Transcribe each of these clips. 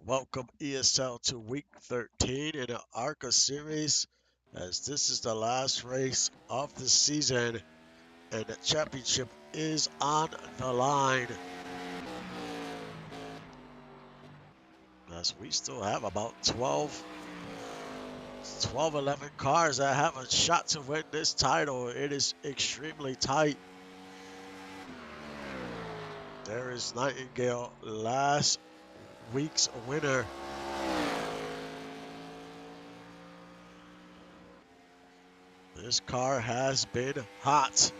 Welcome ESL to week 13 in the ARCA series, as this is the last race of the season and the championship is on the line. As we still have about 11 cars that have a shot to win this title. It is extremely tight. There is Nightingale, last week's winner. This car has been hot.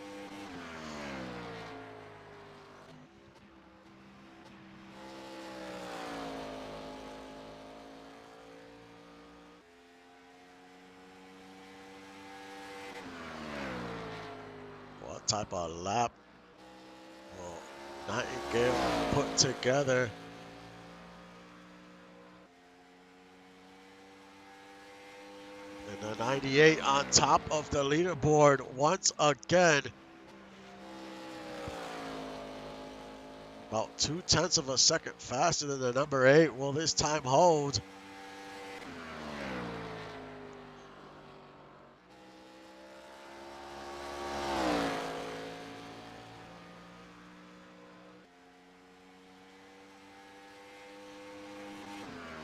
What type of lap will Nightingale put together? And the 98 on top of the leaderboard once again. About 0.2 of a second faster than the number 8. Will this time hold?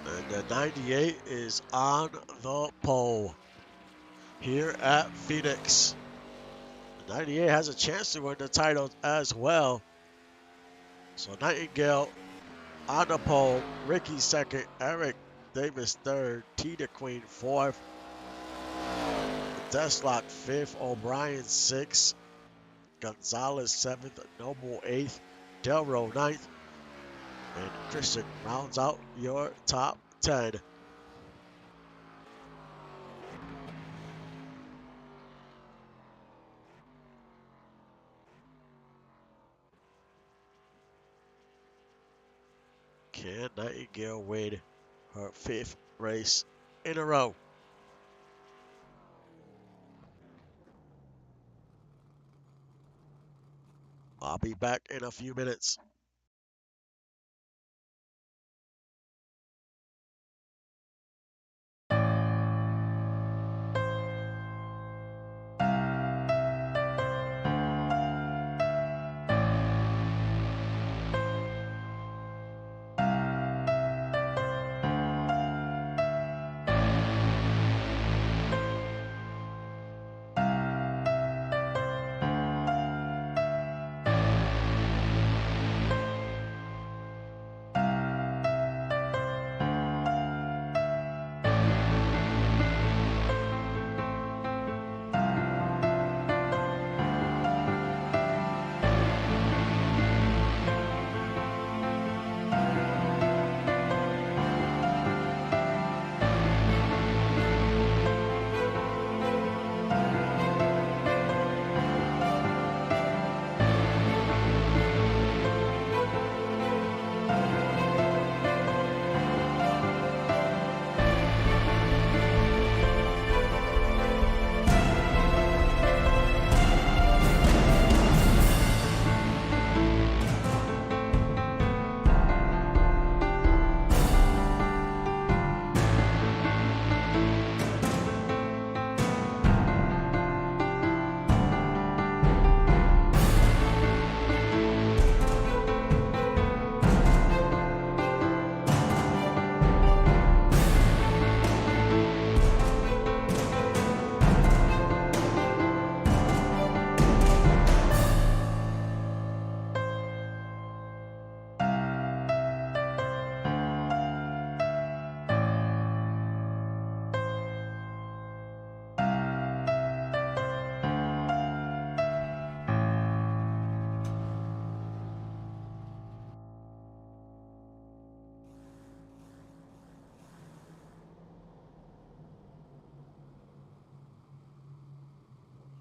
And the 98 is on the pole here at Phoenix. The 98 has a chance to win the title as well. So Nightingale on the pole, Ricky second, Eric Davis third, T the Queen fourth, Deslock fifth, O'Brien sixth, Gonzalez seventh, Noble eighth, Delro ninth, and Christian rounds out your top 10. Can Nightingale win her 5th race in a row? I'll be back in a few minutes.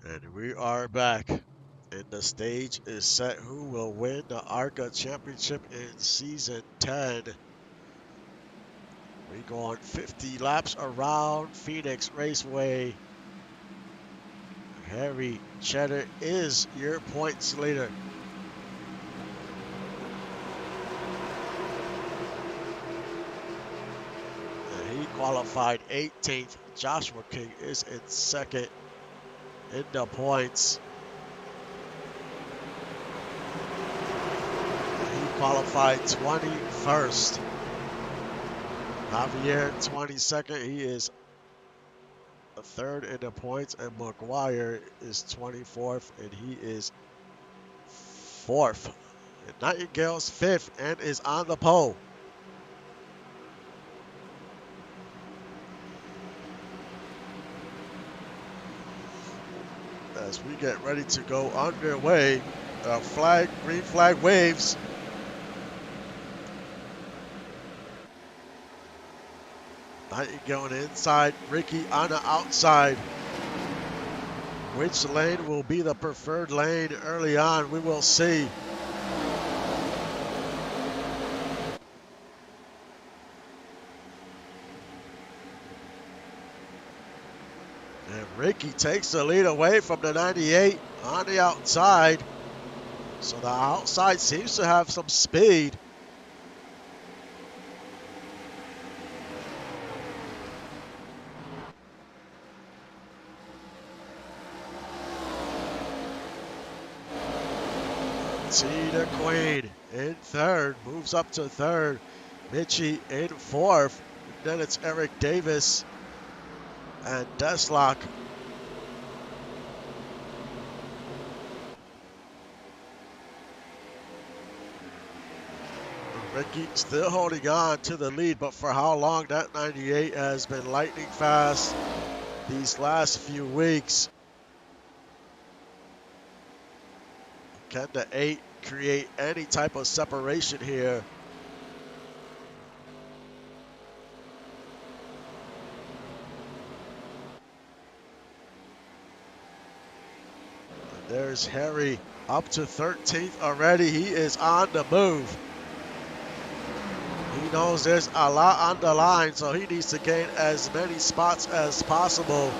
And we are back. And the stage is set. Who will win the ARCA Championship in Season 10? We go on 50 laps around Phoenix Raceway. Harry Cheddar is your points leader. qualified 18th. Joshua King is in second in the points. He qualified 21st. Javier 22nd. He is third in the points, and McGuire is 24th, and he is fourth. And Nightingale's fifth and is on the pole. As we get ready to go underway, green flag waves. Nightingale on the inside, Ricky on the outside. Which lane will be the preferred lane early on, we will see. And Ricky takes the lead away from the 98 on the outside. So the outside seems to have some speed. T the Queen in third, moves up to third. Mitchie in fourth. Then it's Eric Davis and Deslock. Ricky still holding on to the lead, but for how long? That 98 has been lightning fast these last few weeks. Can the 8 create any type of separation here? And there's Harry up to 13th already. He is on the move. He knows there's a lot on the line, so he needs to gain as many spots as possible.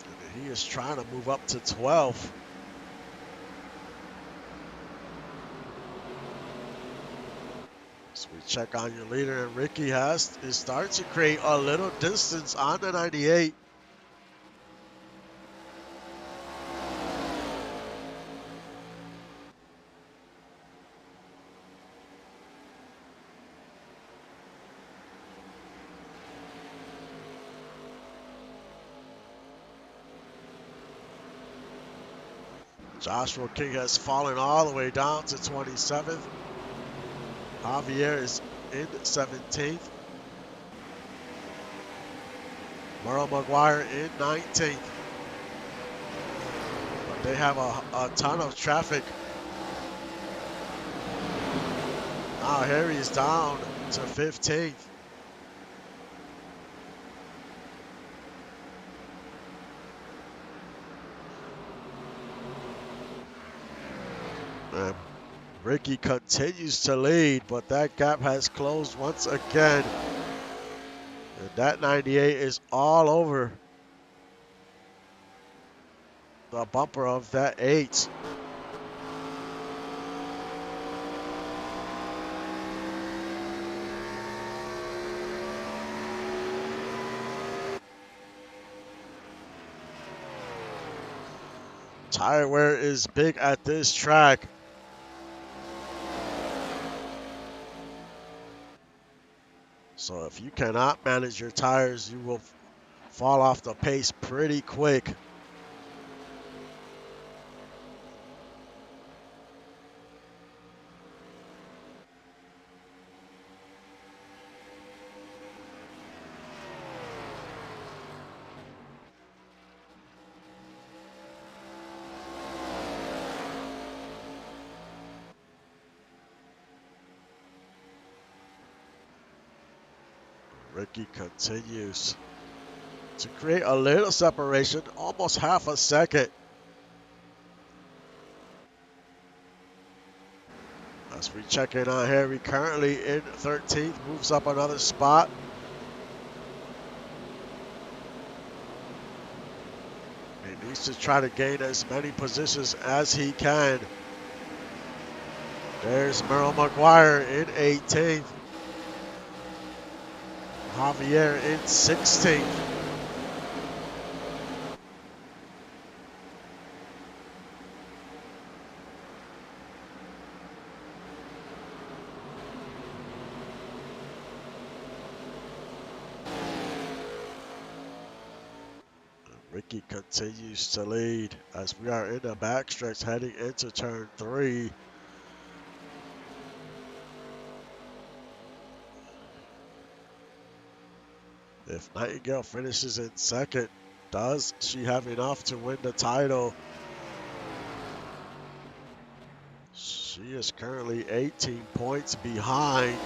And he is trying to move up to 12th. So we check on your leader, and Ricky is starting to create a little distance on the 98. Joshua King has fallen all the way down to 27th. Javier is in 17th. Merle McGuire in 19th. But they have a ton of traffic. Now Harry is down to 15th. Ricky continues to lead, but that gap has closed once again. And that 98 is all over the bumper of that 8. Tire wear is big at this track. So if you cannot manage your tires, you will fall off the pace pretty quick. Ricky continues to create a little separation, almost half a second. As we check in on Harry, currently in 13th, moves up another spot. He needs to try to gain as many positions as he can. There's Merrill McGuire in 18th. Javier in 16th. Ricky continues to lead as we are in the backstretch heading into turn 3. If Nightingale finishes in second, does she have enough to win the title? She is currently 18 points behind.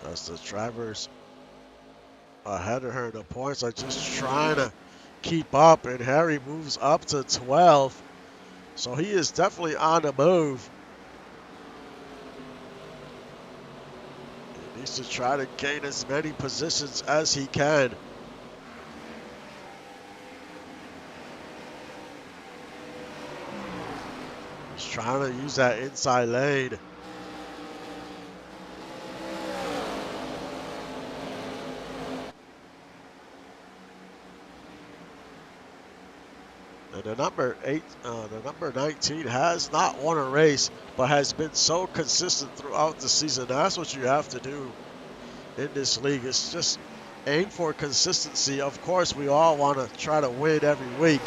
As the drivers ahead of her in the points are just trying to keep up, and Harry moves up to 12. So he is definitely on the move. He needs to try to gain as many positions as he can. He's trying to use that inside lane. And the number 19 has not won a race, but has been so consistent throughout the season. That's what you have to do in this league. It's just aim for consistency. Of course, we all want to try to win every week.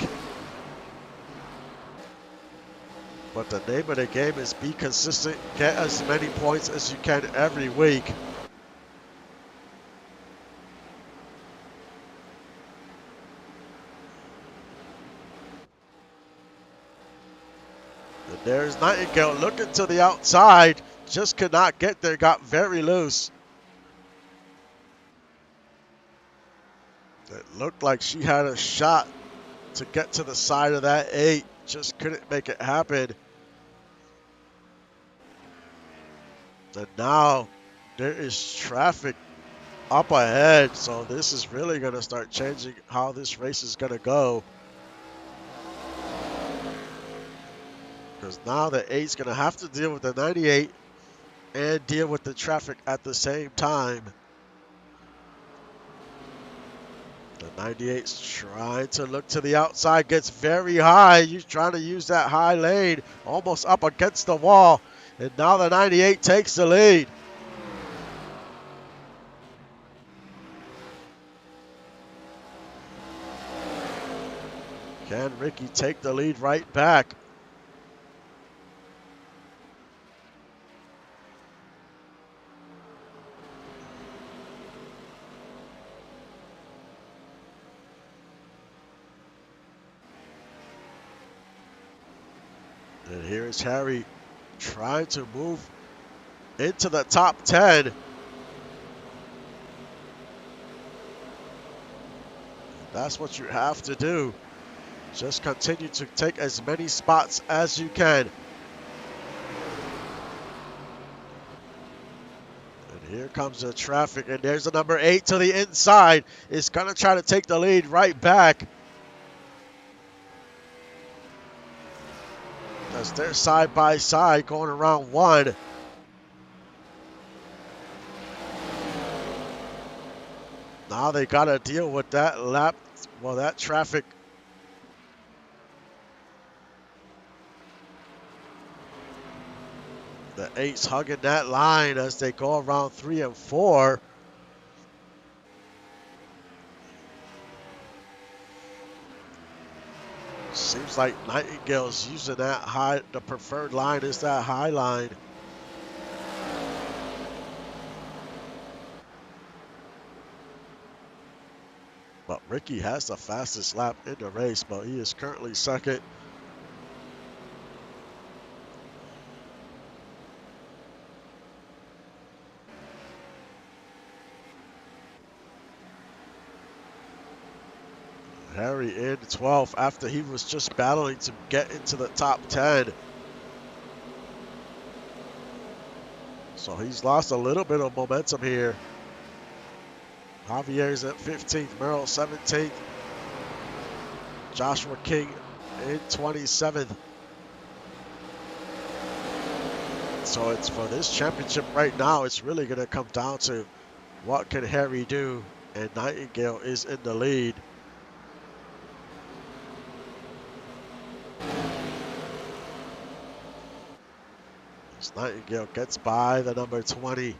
But the name of the game is be consistent, get as many points as you can every week. And there's Nightingale looking to the outside, just could not get there, got very loose. It looked like she had a shot to get to the side of that 8, just couldn't make it happen. And now there is traffic up ahead, so this is really going to start changing how this race is going to go. Because now the 8's going to have to deal with the 98 and deal with the traffic at the same time. The 98's trying to look to the outside, gets very high. He's trying to use that high lane, almost up against the wall. And now the 98 takes the lead. Can Ricky take the lead right back? And here is Harry trying to move into the top 10. That's what you have to do. Just continue to take as many spots as you can. And here comes the traffic, and there's the number 8 to the inside. It's going to try to take the lead right back. As they're side by side going around 1. Now they got to deal with that lap, well, that traffic. The 8's hugging that line as they go around 3 and 4. Seems like Nightingale's using that high, the preferred line is that high line. But Ricky has the fastest lap in the race, but he is currently second. Harry in 12th after he was just battling to get into the top 10. So he's lost a little bit of momentum here. Javier's at 15th, Merrill 17th, Joshua King in 27th. So it's for this championship right now, it's really going to come down to what can Harry do, and Nightingale is in the lead. As Nightingale gets by the number 20.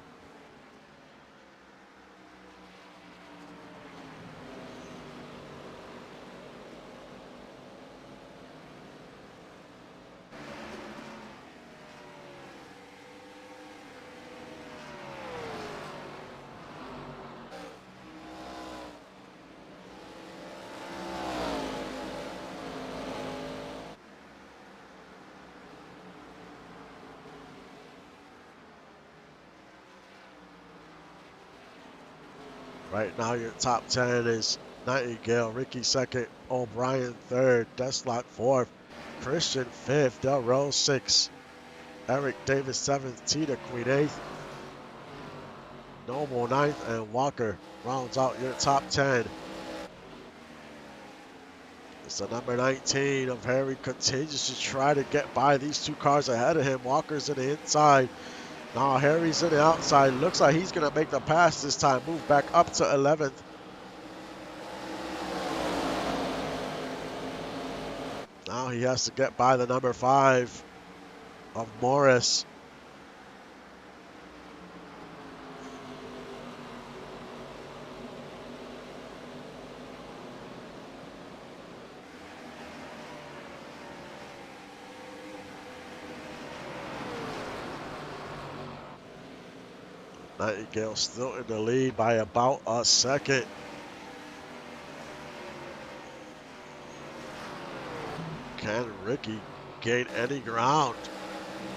Right now, your top 10 is Nightingale, Ricky second, O'Brien third, Deslot fourth, Christian fifth, Del Rose sixth, Eric Davis seventh, Tita Queen eighth, Noble ninth, and Walker rounds out your top 10. It's the number 19 of Harry, continues to try to get by these two cars ahead of him. Walker's in the inside. Now Harry's in the outside. Looks like he's going to make the pass this time. Move back up to 11th. Now he has to get by the number 5 of Morris. Nightingale still in the lead by about a second. Can Ricky gain any ground?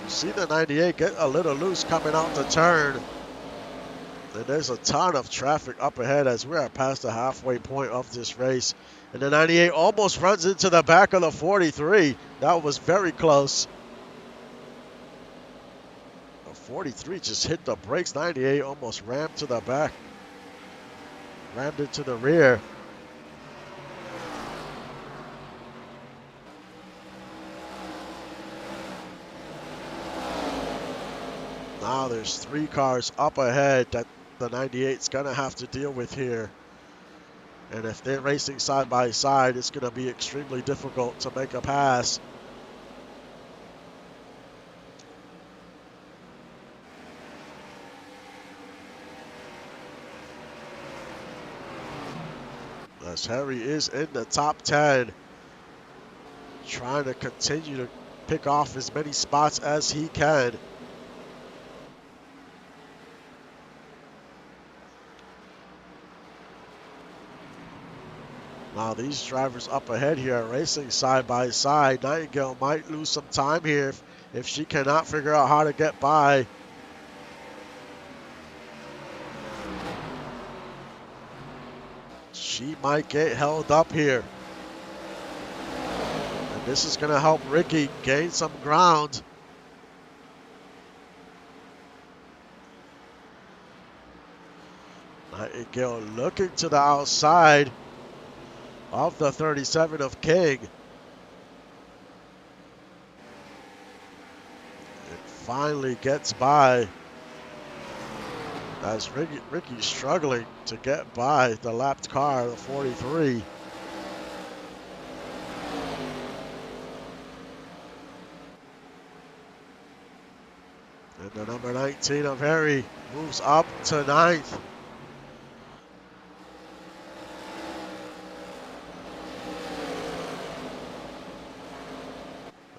You see the 98 get a little loose coming out the turn. And there's a ton of traffic up ahead as we're past the halfway point of this race. And the 98 almost runs into the back of the 43. That was very close. 43 just hit the brakes. 98 almost rammed to the back. Rammed into the rear. Now there's 3 cars up ahead that the 98's going to have to deal with here. And if they're racing side by side, it's going to be extremely difficult to make a pass. As Harry is in the top 10, trying to continue to pick off as many spots as he can. Now these drivers up ahead here are racing side by side. Nightingale might lose some time here if she cannot figure out how to get by. She might get held up here. And this is going to help Ricky gain some ground. Nightingale looking to the outside of the 37 of King. It finally gets by as Ricky's struggling to get by the lapped car, the 43. And the number 19 of Harry moves up to 9th.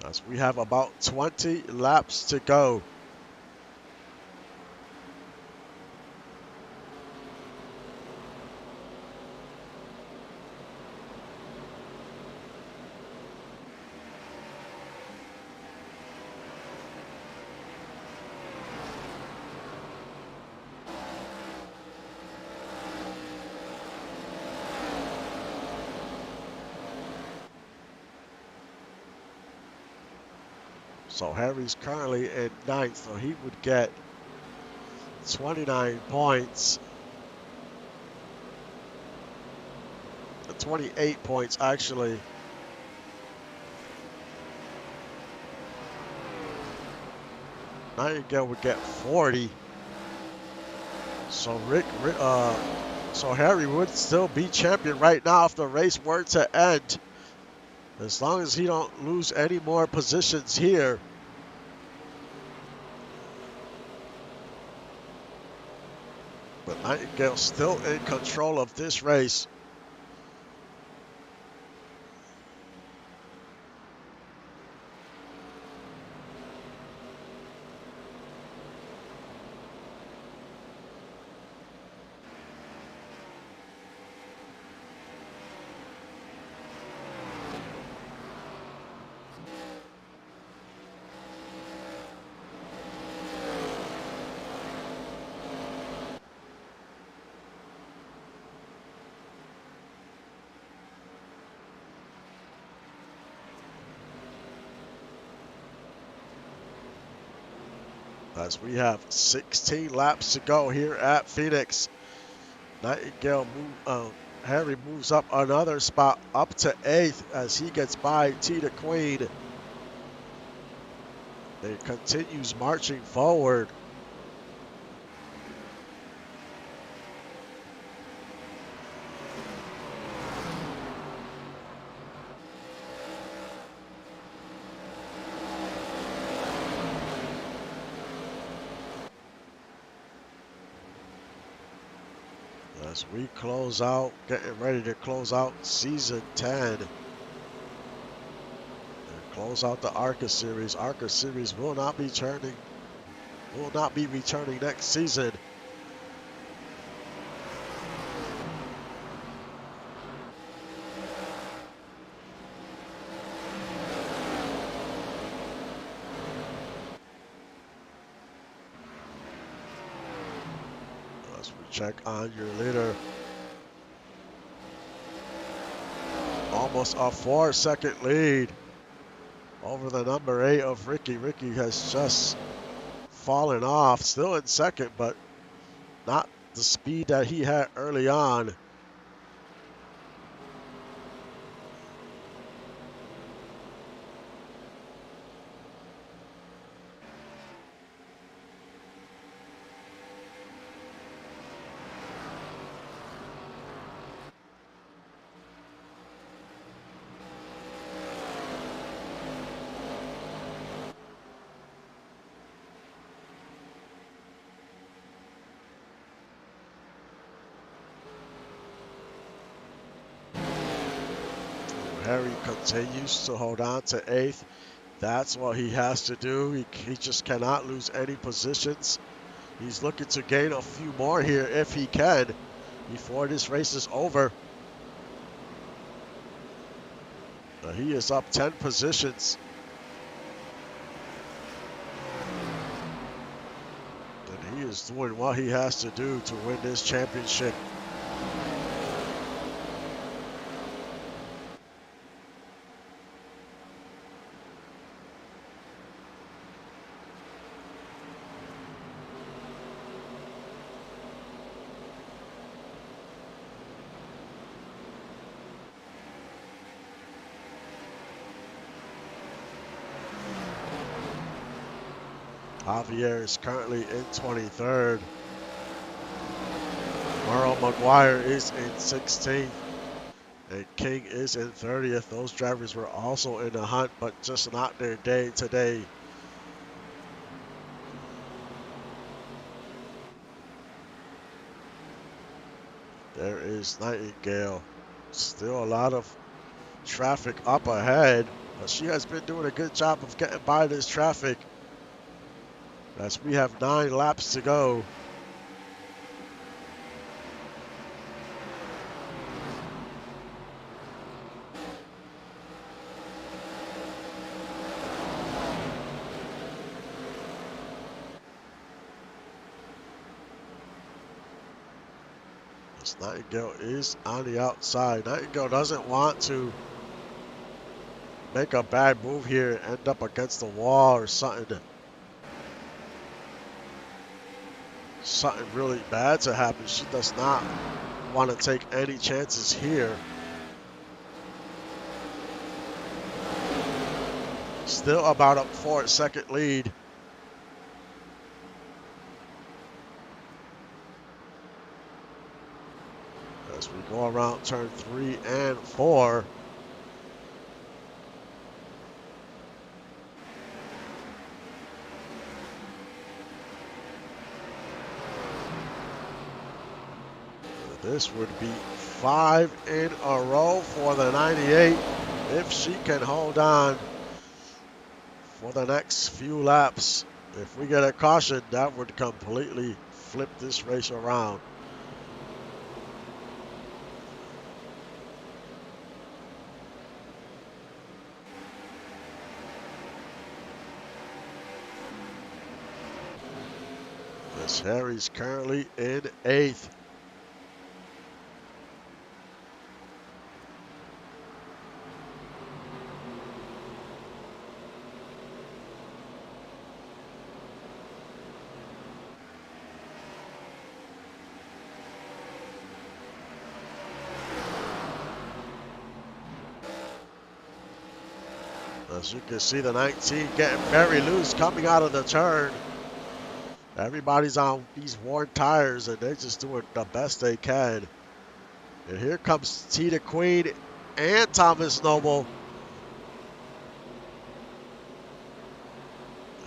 As we have about 20 laps to go. So Harry's currently in 9th, so he would get 29 points. 28 points, actually. Nightingale would get 40. So so Harry would still be champion right now if the race were to end. As long as he don't lose any more positions here. But Nightingale still in control of this race. As we have 16 laps to go here at Phoenix. Nightingale Harry moves up another spot up to 8th as he gets by T the Queen. It continues marching forward. As we close out, getting ready to close out season 10. And close out the ARCA series. ARCA series will not be returning next season. As we check on your leader. Almost a 4-second lead over the number 8 of Ricky. Ricky has just fallen off, still in second, but not the speed that he had early on. Harry continues to hold on to 8th. That's what he has to do. He just cannot lose any positions. He's looking to gain a few more here if he can before this race is over. He is up 10 positions. And he is doing what he has to do to win this championship. Javier is currently in 23rd. Merle McGuire is in 16th. And King is in 30th. Those drivers were also in the hunt, but just not their day today. There is Nightingale. Still a lot of traffic up ahead, but she has been doing a good job of getting by this traffic. As we have 9 laps to go. This Nightingale is on the outside. Nightingale doesn't want to make a bad move here, end up against the wall or something. Something really bad to happen. She does not want to take any chances here. Still about up for a second lead. As we go around turn 3 and 4. This would be 5 in a row for the 98 if she can hold on for the next few laps. If we get a caution, that would completely flip this race around. As Harry's currently in 8th. As you can see, the 19 getting very loose coming out of the turn. Everybody's on these worn tires, and they're just doing the best they can. And here comes Tita Queen and Thomas Noble.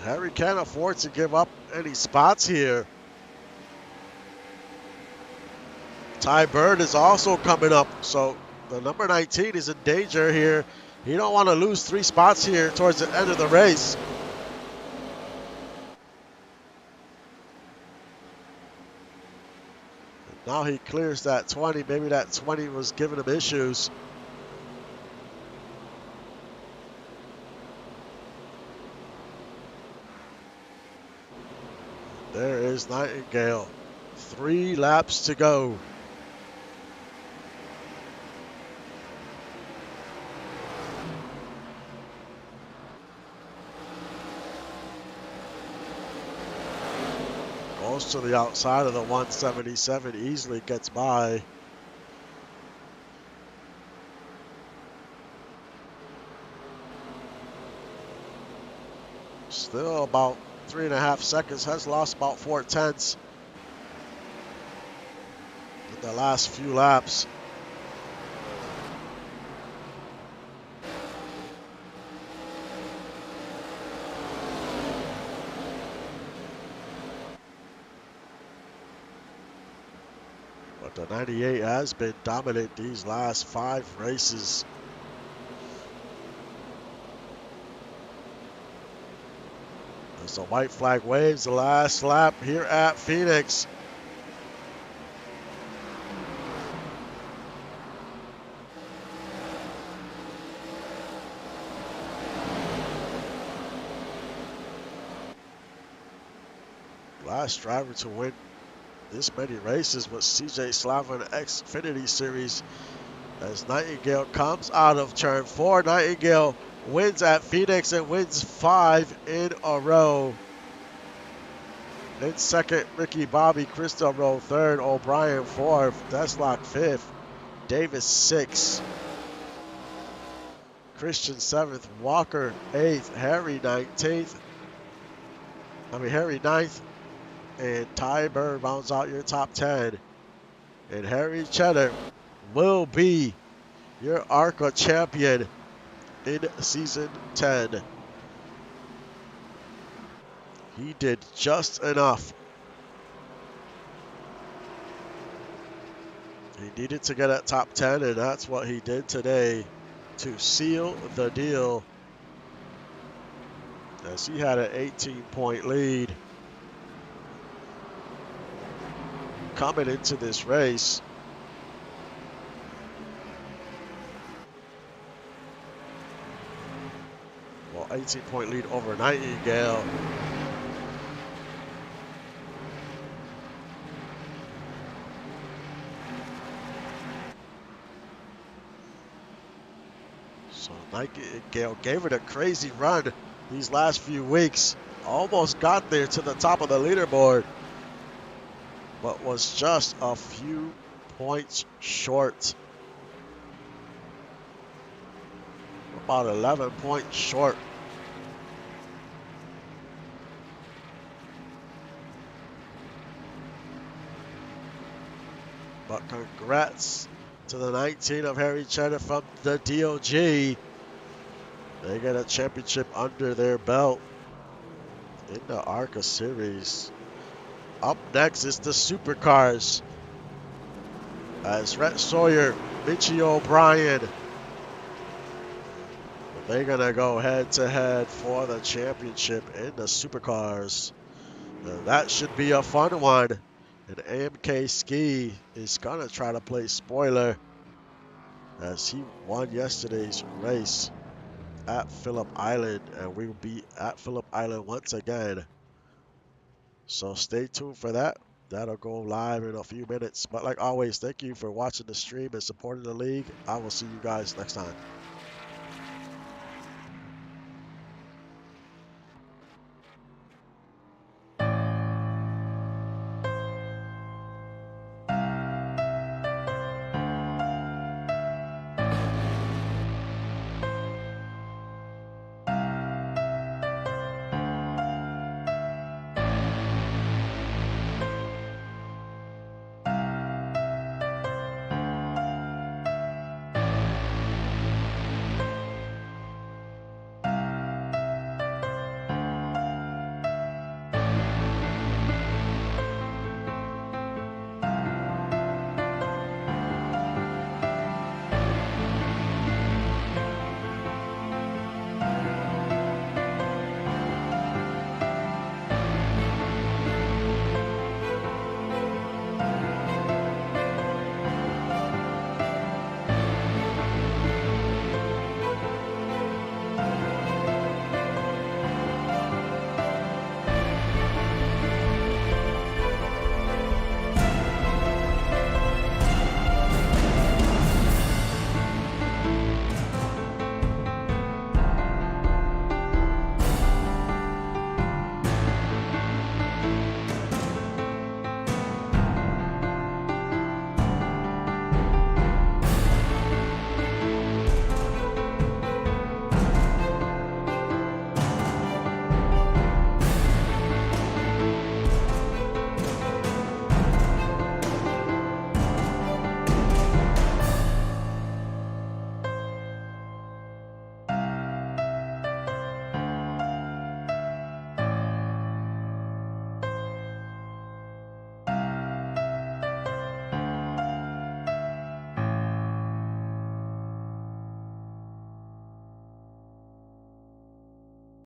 Harry can't afford to give up any spots here. Ty Bird is also coming up, so the number 19 is in danger here. You don't want to lose 3 spots here towards the end of the race. And now he clears that 20. Maybe that 20 was giving him issues. There is Nightingale. 3 laps to go. Goes to the outside of the 177, easily gets by. Still about 3.5 seconds, has lost about 4/10 in the last few laps. But the 98 has been dominant these last 5 races. As the white flag waves, the last lap here at Phoenix. Last driver to win this many races was CJ Slava in the Xfinity Series. As Nightingale comes out of turn 4, Nightingale wins at Phoenix and wins 5 in a row. In second, Ricky Bobby, Crystal Rowe 3rd, O'Brien 4th, Deslock 5th, Davis 6th, Christian 7th, Walker 8th, Harry 9th, and Ty Bird rounds out your top 10. And Harry Cheddar will be your ARCA champion in season 10. He did just enough. He needed to get at top 10, and that's what he did today to seal the deal, as he had an 18-point lead coming into this race. Well, 18-point lead over Nightingale. So Nightingale gave it a crazy run these last few weeks. Almost got there to the top of the leaderboard, but was just a few points short. About 11 points short But congrats to the 19 of Harry Cheddar from the DOG. They get a championship under their belt in the ARCA series. Up next is the supercars as Rhett Sawyer, Michie O'Brien. They're going to go head to head for the championship in the supercars. That should be a fun one. And AMK Ski is going to try to play spoiler as he won yesterday's race at Phillip Island, and we will be at Phillip Island once again. So stay tuned for that. That'll go live in a few minutes. But like always, thank you for watching the stream and supporting the league. I will see you guys next time.